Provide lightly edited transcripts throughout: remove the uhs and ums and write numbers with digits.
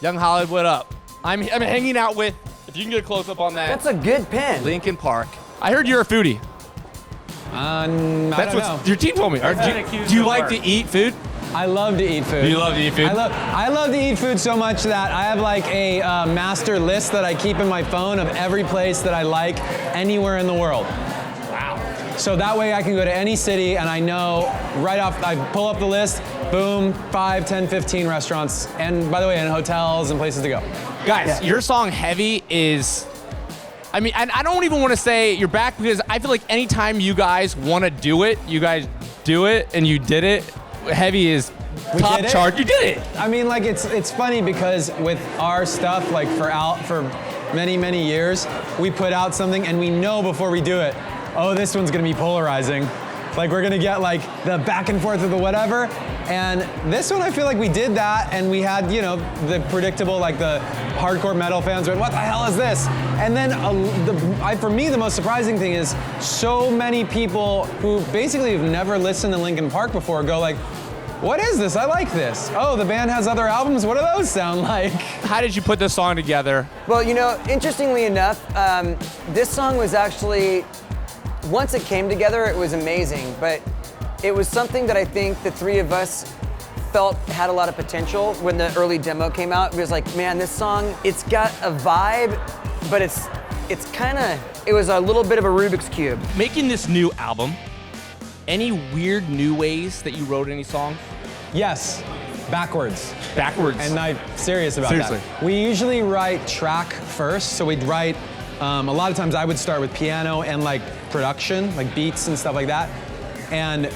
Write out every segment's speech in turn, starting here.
Young Hollywood up. I'm hanging out with, if you can get a close up on that. That's a good pen. Linkin Park. I heard you're a foodie. I don't know. Your team told me. Do you like to eat food? I love to eat food. You love to eat food? I love to eat food so much that I have like a master list that I keep in my phone of every place that I like anywhere in the world. Wow. So that way I can go to any city and I know right off, I pull up the list, boom, 5, 10, 15 restaurants. And by the way, and hotels and places to go. Guys, your song Heavy is, I mean, I don't even want to say you're back because I feel like anytime you guys want to do it, you guys do it and you did it. Heavy is top chart. You did it. I mean, like it's funny because with our stuff, like for many years, we put out something and we know before we do it, oh, this one's gonna be polarizing. Like we're gonna get like the back and forth of the whatever. And this one, I feel like we did that, and we had, you know, the predictable, like the hardcore metal fans went, what the hell is this? And then for me, the most surprising thing is so many people who basically have never listened to Linkin Park before go like, what is this? I like this. Oh, the band has other albums? What do those sound like? How did you put this song together? Well, you know, interestingly enough, this song was actually, once it came together, it was amazing, but it was something that I think the three of us felt had a lot of potential when the early demo came out. It was like, man, this song, it's got a vibe, but it was a little bit of a Rubik's Cube. Making this new album, any weird new ways that you wrote any songs? Yes, backwards. Backwards. And I'm serious about that. We usually write track first, so we'd write, a lot of times I would start with piano and like production, like beats and stuff like that. And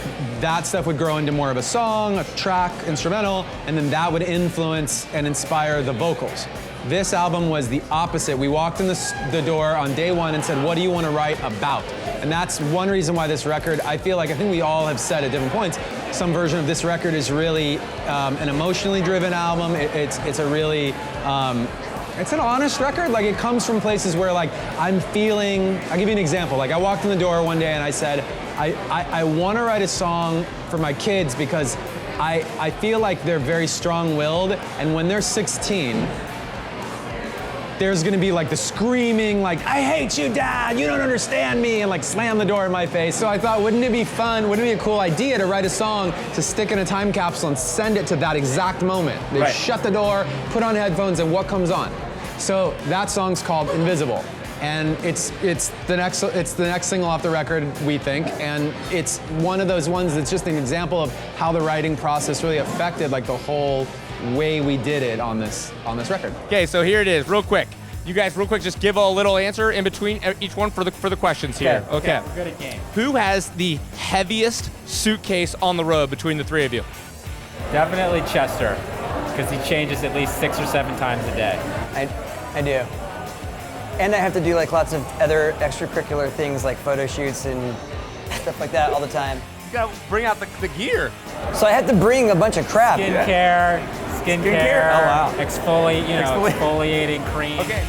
that stuff would grow into more of a song, a track, instrumental, and then that would influence and inspire the vocals. This album was the opposite. We walked in the door on day one and said, what do you want to write about? And that's one reason why this record, I think we all have said at different points, some version of this record is really an emotionally driven album. It's a really, it's an honest record. Like it comes from places where like I'm feeling, I'll give you an example. Like I walked in the door one day and I said, I want to write a song for my kids because I feel like they're very strong-willed, and when they're 16, there's gonna be like the screaming, like, I hate you, Dad, you don't understand me, and like slam the door in my face. So I thought, wouldn't it be fun, wouldn't it be a cool idea to write a song to stick in a time capsule and send it to that exact moment? They shut the door, put on headphones, and what comes on? So that song's called Invisible. And it's the next single off the record, we think, and it's one of those ones that's just an example of how the writing process really affected like the whole way we did it on this record. Okay, so here it is, real quick. You guys, real quick, just give a little answer in between each one for the questions here. Okay. We're good at game. Who has the heaviest suitcase on the road between the three of you? Definitely Chester, because he changes at least 6 or 7 times a day. I do. And I have to do like lots of other extracurricular things like photo shoots and stuff like that all the time. You gotta bring out the gear. So I have to bring a bunch of crap. Skincare, Oh wow. exfoliating cream. Okay.